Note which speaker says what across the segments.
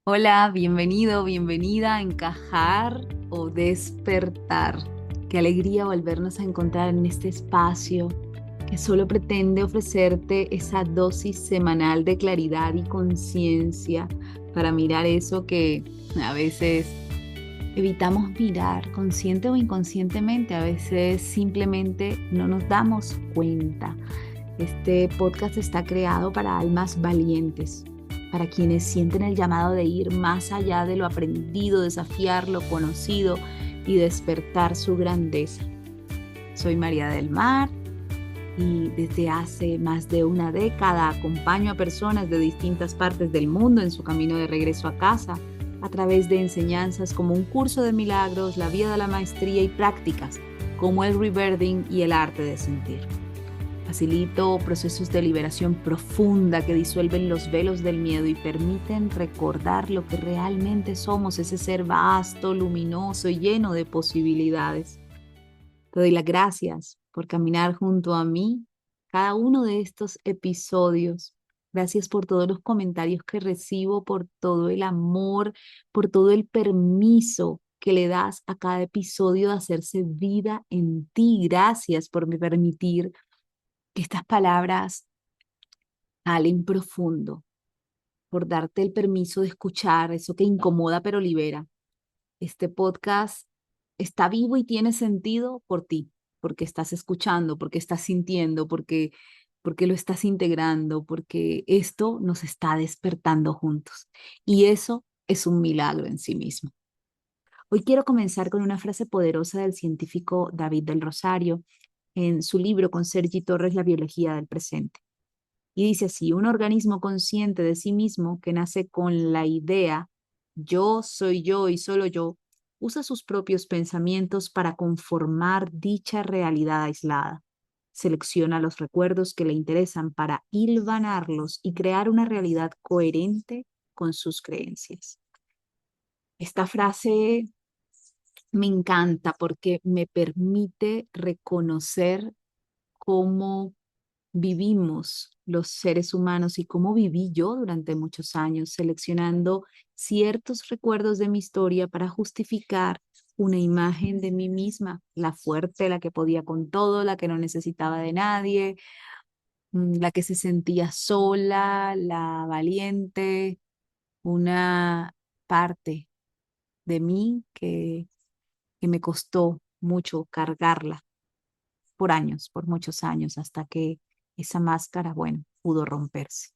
Speaker 1: Hola, bienvenido, bienvenida a Encajar o Despertar. Qué alegría volvernos a encontrar en este espacio que solo pretende ofrecerte esa dosis semanal de claridad y conciencia para mirar eso que a veces evitamos mirar, consciente o inconscientemente, a veces simplemente no nos damos cuenta. Este podcast está creado para almas valientes, para quienes sienten el llamado de ir más allá de lo aprendido, desafiar lo conocido y despertar su grandeza. Soy María del Mar y desde hace más de una década acompaño a personas de distintas partes del mundo en su camino de regreso a casa a través de enseñanzas como un curso de milagros, la vía de la maestría y prácticas como el rebirthing y el arte de sentir. Facilito procesos de liberación profunda que disuelven los velos del miedo y permiten recordar lo que realmente somos, ese ser vasto, luminoso y lleno de posibilidades. Te doy las gracias por caminar junto a mí cada uno de estos episodios. Gracias por todos los comentarios que recibo, por todo el amor, por todo el permiso que le das a cada episodio de hacerse vida en ti. Gracias por permitir que estas palabras calen profundo, por darte el permiso de escuchar eso que incomoda pero libera. Este podcast está vivo y tiene sentido por ti, porque estás escuchando, porque estás sintiendo, porque lo estás integrando, porque esto nos está despertando juntos. Y eso es un milagro en sí mismo. Hoy quiero comenzar con una frase poderosa del científico David del Rosario en su libro con Sergi Torres, La biología del presente. Y dice así: un organismo consciente de sí mismo que nace con la idea yo soy yo y solo yo, usa sus propios pensamientos para conformar dicha realidad aislada. Selecciona los recuerdos que le interesan para hilvanarlos y crear una realidad coherente con sus creencias. Esta frase me encanta porque me permite reconocer cómo vivimos los seres humanos y cómo viví yo durante muchos años, seleccionando ciertos recuerdos de mi historia para justificar una imagen de mí misma, la fuerte, la que podía con todo, la que no necesitaba de nadie, la que se sentía sola, la valiente, una parte de mí que me costó mucho cargarla por años, por muchos años, hasta que esa máscara, bueno, pudo romperse.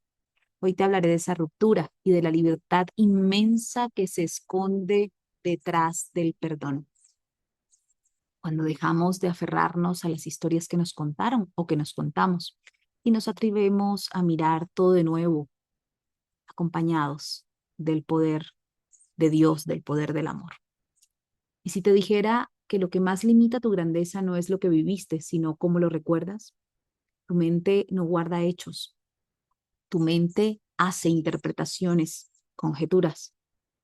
Speaker 1: Hoy te hablaré de esa ruptura y de la libertad inmensa que se esconde detrás del perdón. Cuando dejamos de aferrarnos a las historias que nos contaron o que nos contamos y nos atrevemos a mirar todo de nuevo, acompañados del poder de Dios, del poder del amor. Y si te dijera que lo que más limita tu grandeza no es lo que viviste, sino cómo lo recuerdas, tu mente no guarda hechos, tu mente hace interpretaciones, conjeturas,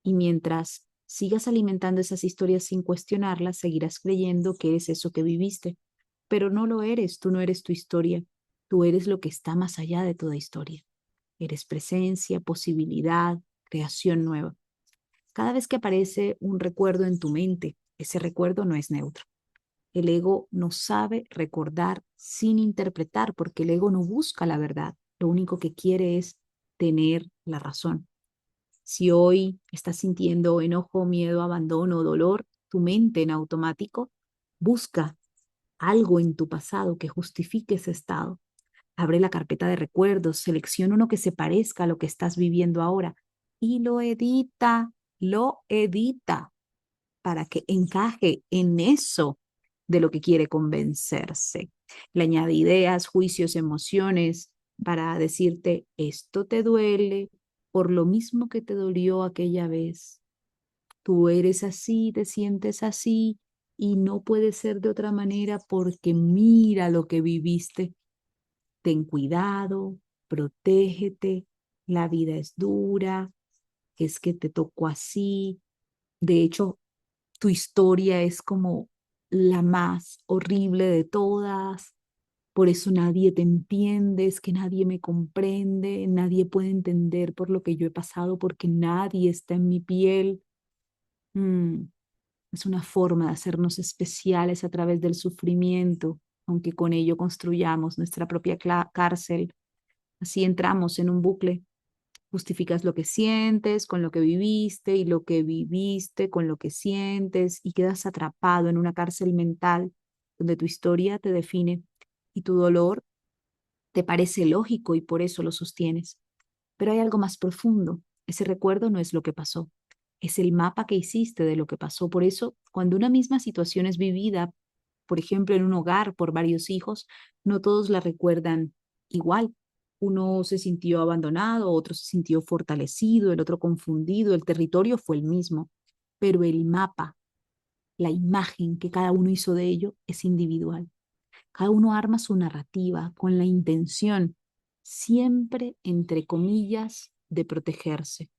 Speaker 1: y mientras sigas alimentando esas historias sin cuestionarlas, seguirás creyendo que eres eso que viviste, pero no lo eres, tú no eres tu historia, tú eres lo que está más allá de toda historia. Eres presencia, posibilidad, creación nueva. Cada vez que aparece un recuerdo en tu mente, ese recuerdo no es neutro. El ego no sabe recordar sin interpretar, porque el ego no busca la verdad. Lo único que quiere es tener la razón. Si hoy estás sintiendo enojo, miedo, abandono, dolor, tu mente en automático busca algo en tu pasado que justifique ese estado. Abre la carpeta de recuerdos, selecciona uno que se parezca a lo que estás viviendo ahora y lo edita para que encaje en eso de lo que quiere convencerse. Le añade ideas, juicios, emociones para decirte, esto te duele por lo mismo que te dolió aquella vez. Tú eres así, te sientes así y no puede ser de otra manera porque mira lo que viviste. Ten cuidado, protégete, la vida es dura, es que te tocó así. De hecho, tu historia es como la más horrible de todas. Por eso nadie te entiende, es que nadie me comprende, nadie puede entender por lo que yo he pasado porque nadie está en mi piel. Mm, es una forma de hacernos especiales a través del sufrimiento, aunque con ello construyamos nuestra propia cárcel. Así entramos en un bucle. Justificas lo que sientes con lo que viviste y lo que viviste con lo que sientes y quedas atrapado en una cárcel mental donde tu historia te define y tu dolor te parece lógico y por eso lo sostienes. Pero hay algo más profundo. Ese recuerdo no es lo que pasó, es el mapa que hiciste de lo que pasó. Por eso, cuando una misma situación es vivida, por ejemplo, en un hogar por varios hijos, no todos la recuerdan igual. Uno se sintió abandonado, otro se sintió fortalecido, el otro confundido, el territorio fue el mismo, pero el mapa, la imagen que cada uno hizo de ello es individual. Cada uno arma su narrativa con la intención, siempre entre comillas, de protegerse.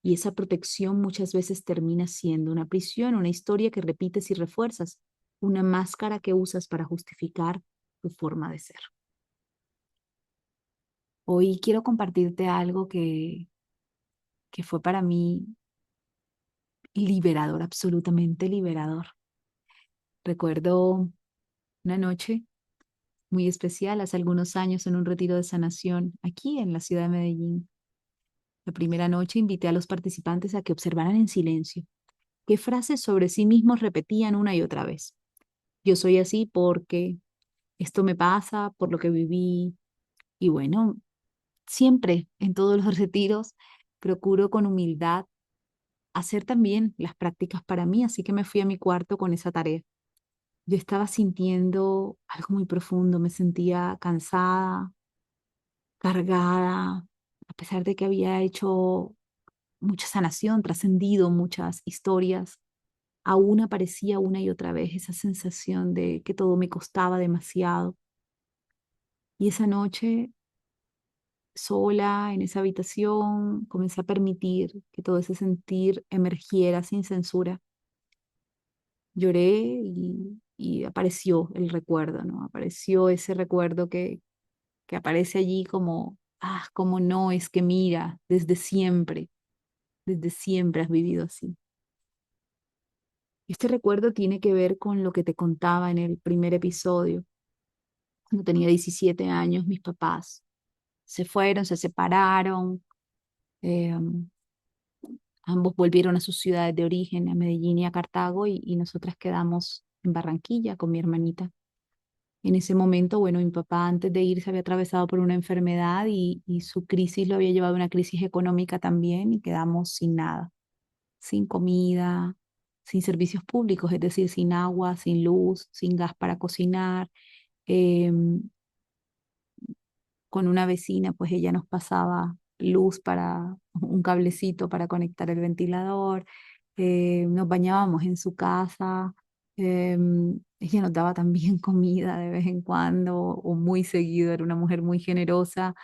Speaker 1: Y esa protección muchas veces termina siendo una prisión, una historia que repites y refuerzas, una máscara que usas para justificar tu forma de ser. Hoy quiero compartirte algo que fue para mí liberador, absolutamente liberador. Recuerdo una noche muy especial hace algunos años en un retiro de sanación aquí en la ciudad de Medellín. La primera noche invité a los participantes a que observaran en silencio qué frases sobre sí mismos repetían una y otra vez. Yo soy así porque esto me pasa, por lo que viví. Y bueno, siempre en todos los retiros procuro con humildad hacer también las prácticas para mí, así que me fui a mi cuarto con esa tarea. Yo estaba sintiendo algo muy profundo, me sentía cansada, cargada, a pesar de que había hecho mucha sanación, trascendido muchas historias, aún aparecía una y otra vez esa sensación de que todo me costaba demasiado. Y esa noche, sola en esa habitación, comencé a permitir que todo ese sentir emergiera sin censura. Lloré y apareció el recuerdo, ¿no? Apareció ese recuerdo que aparece allí como, como no, es que mira, desde siempre has vivido así. Este recuerdo tiene que ver con lo que te contaba en el primer episodio. Cuando tenía 17 años, mis papás se fueron, se separaron, eh, ambos volvieron a sus ciudades de origen, a Medellín y a Cartago, y nosotras quedamos en Barranquilla con mi hermanita. En ese momento, bueno, mi papá antes de irse había atravesado por una enfermedad y su crisis lo había llevado a una crisis económica también y quedamos sin nada, sin comida, sin servicios públicos, es decir, sin agua, sin luz, sin gas para cocinar. em, con una vecina, pues ella nos pasaba luz para un cablecito para conectar el ventilador, nos bañábamos en su casa, ella nos daba también comida de vez en cuando o muy seguido, era una mujer muy generosa.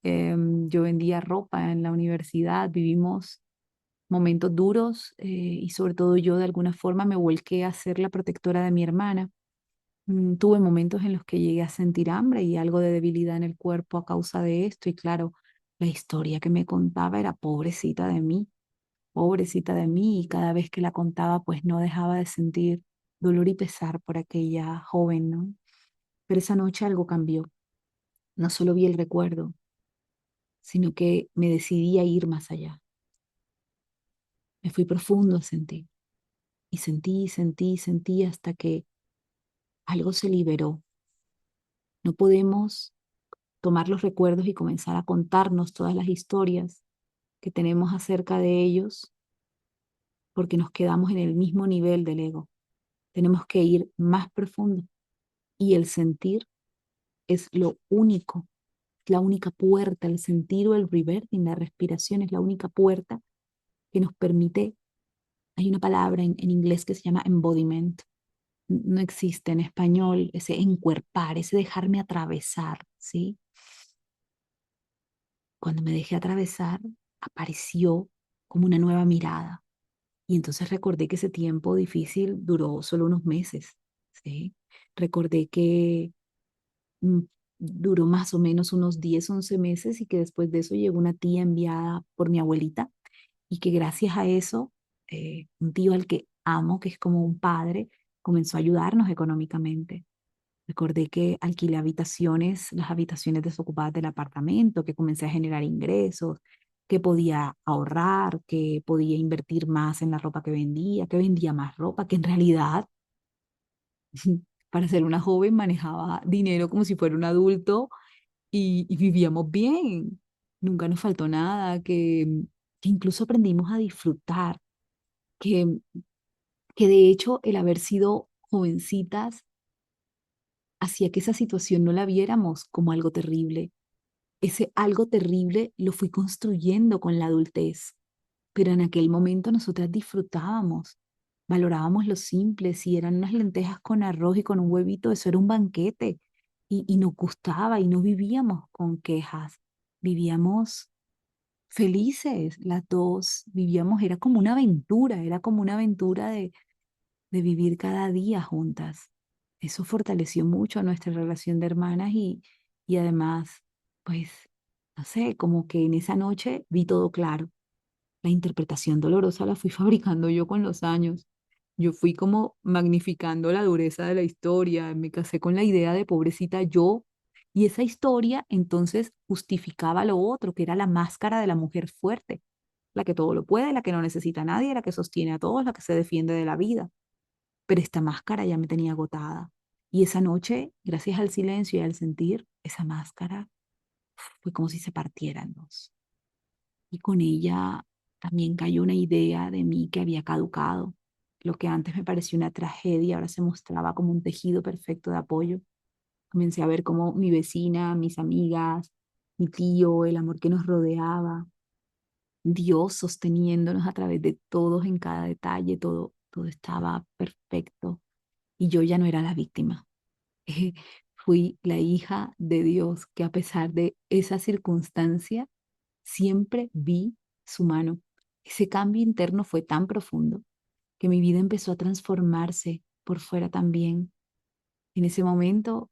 Speaker 1: Yo vendía ropa en la universidad, vivimos momentos duros y sobre todo yo de alguna forma me volqué a ser la protectora de mi hermana. Tuve momentos en los que llegué a sentir hambre y algo de debilidad en el cuerpo a causa de esto y claro, la historia que me contaba era pobrecita de mí y cada vez que la contaba pues no dejaba de sentir dolor y pesar por aquella joven, ¿no? Pero esa noche algo cambió. No solo vi el recuerdo, sino que me decidí a ir más allá. Me fui profundo a sentir y sentí, sentí, sentí hasta que algo se liberó. No podemos tomar los recuerdos y comenzar a contarnos todas las historias que tenemos acerca de ellos porque nos quedamos en el mismo nivel del ego. Tenemos que ir más profundo y el sentir es lo único, la única puerta, el sentir o el rebirthing, la respiración es la única puerta que nos permite, hay una palabra en inglés que se llama embodiment, no existe en español ese encuerpar, ese dejarme atravesar, ¿sí? Cuando me dejé atravesar, apareció como una nueva mirada. Y entonces recordé que ese tiempo difícil duró solo unos meses, ¿sí? Recordé que mm, duró más o menos unos 10 11 meses y que después de eso llegó una tía enviada por mi abuelita y que gracias a eso, un tío al que amo, que es como un padre, comenzó a ayudarnos económicamente. Recordé que alquilé habitaciones, las habitaciones desocupadas del apartamento, que comencé a generar ingresos, que podía ahorrar, que podía invertir más en la ropa que vendía más ropa, que en realidad, para ser una joven, manejaba dinero como si fuera un adulto y vivíamos bien. Nunca nos faltó nada, que incluso aprendimos a disfrutar, que, que de hecho el haber sido jovencitas hacía que esa situación no la viéramos como algo terrible. Ese algo terrible lo fui construyendo con la adultez, pero en aquel momento nosotras disfrutábamos, valorábamos lo simple, si eran unas lentejas con arroz y con un huevito, eso era un banquete y nos gustaba y no vivíamos con quejas, vivíamos felices las dos, vivíamos, era como una aventura de vivir cada día juntas. Eso fortaleció mucho nuestra relación de hermanas y además, pues, no sé, como que en esa noche vi todo claro. La interpretación dolorosa la fui fabricando yo con los años. Yo fui como magnificando la dureza de la historia, me casé con la idea de pobrecita yo, y esa historia entonces justificaba lo otro, que era la máscara de la mujer fuerte, la que todo lo puede, la que no necesita a nadie, la que sostiene a todos, la que se defiende de la vida. Pero esta máscara ya me tenía agotada. Y esa noche, gracias al silencio y al sentir, esa máscara fue como si se partiera en dos. Y con ella también cayó una idea de mí que había caducado. Lo que antes me pareció una tragedia, ahora se mostraba como un tejido perfecto de apoyo. Comencé a ver cómo mi vecina, mis amigas, mi tío, el amor que nos rodeaba, Dios sosteniéndonos a través de todos en cada detalle, todo estaba perfecto. Y yo ya no era la víctima. Fui la hija de Dios que a pesar de esa circunstancia, siempre vi su mano. Ese cambio interno fue tan profundo que mi vida empezó a transformarse por fuera también. En ese momento,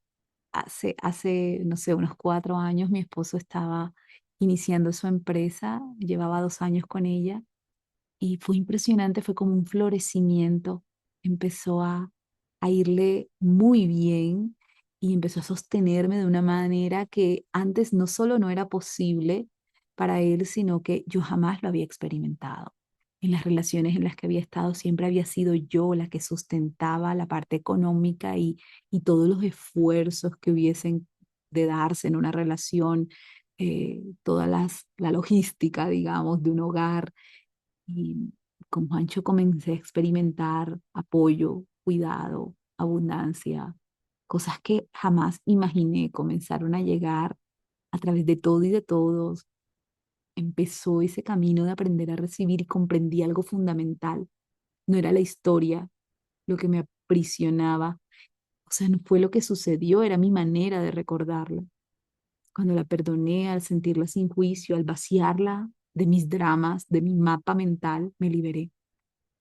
Speaker 1: no sé, unos 4 años, mi esposo estaba iniciando su empresa, llevaba 2 años con ella y fue impresionante, fue como un florecimiento. Empezó a irle muy bien y empezó a sostenerme de una manera que antes no solo no era posible para él, sino que yo jamás lo había experimentado. En las relaciones en las que había estado siempre había sido yo la que sustentaba la parte económica y todos los esfuerzos que hubiesen de darse en una relación, la logística, digamos, de un hogar y con Juancho comencé a experimentar apoyo, cuidado, abundancia, cosas que jamás imaginé comenzaron a llegar a través de todo y de todos. Empezó ese camino de aprender a recibir y comprendí algo fundamental. No era la historia lo que me aprisionaba, o sea, no fue lo que sucedió, era mi manera de recordarla. Cuando la perdoné, al sentirla sin juicio, al vaciarla de mis dramas, de mi mapa mental, me liberé.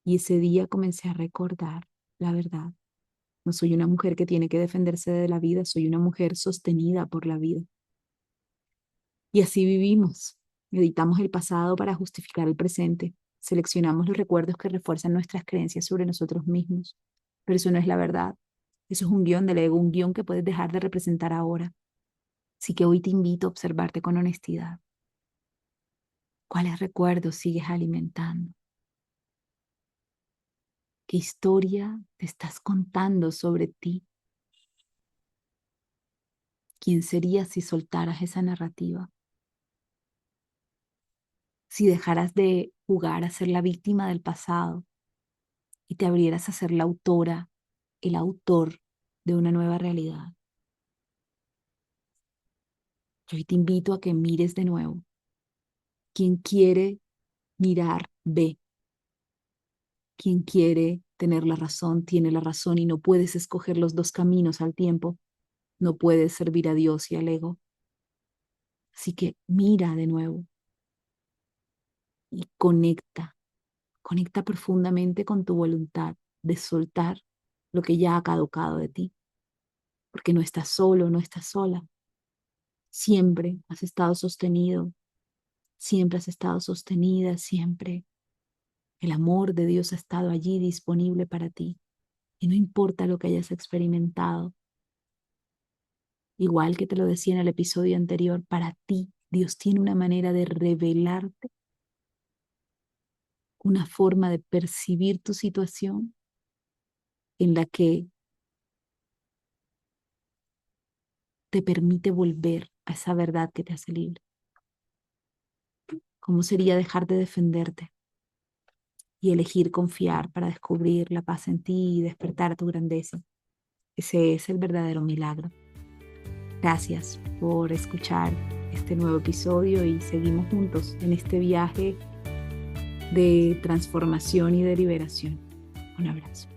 Speaker 1: Y ese día comencé a recordar la verdad. No soy una mujer que tiene que defenderse de la vida, soy una mujer sostenida por la vida. Y así vivimos. Editamos el pasado para justificar el presente. Seleccionamos los recuerdos que refuerzan nuestras creencias sobre nosotros mismos. Pero eso no es la verdad. Eso es un guión del ego, un guión que puedes dejar de representar ahora. Así que hoy te invito a observarte con honestidad. ¿Cuáles recuerdos sigues alimentando? ¿Qué historia te estás contando sobre ti? ¿Quién serías si soltaras esa narrativa? Si dejaras de jugar a ser la víctima del pasado y te abrieras a ser la autora, el autor de una nueva realidad. Yo hoy te invito a que mires de nuevo. Quien quiere mirar, ve. Quien quiere tener la razón, tiene la razón y no puedes escoger los dos caminos al tiempo. No puedes servir a Dios y al ego. Así que mira de nuevo y conecta. Conecta profundamente con tu voluntad de soltar lo que ya ha caducado de ti. porque no estás solo, no estás sola. Siempre has estado sostenido, siempre has estado sostenida, siempre el amor de Dios ha estado allí disponible para ti. Y no importa lo que hayas experimentado, igual que te lo decía en el episodio anterior, para ti Dios tiene una manera de revelarte, una forma de percibir tu situación en la que te permite volver a esa verdad que te hace libre. ¿Cómo sería dejar de defenderte y elegir confiar para descubrir la paz en ti y despertar tu grandeza? Ese es el verdadero milagro. Gracias por escuchar este nuevo episodio y seguimos juntos en este viaje de transformación y de liberación. Un abrazo.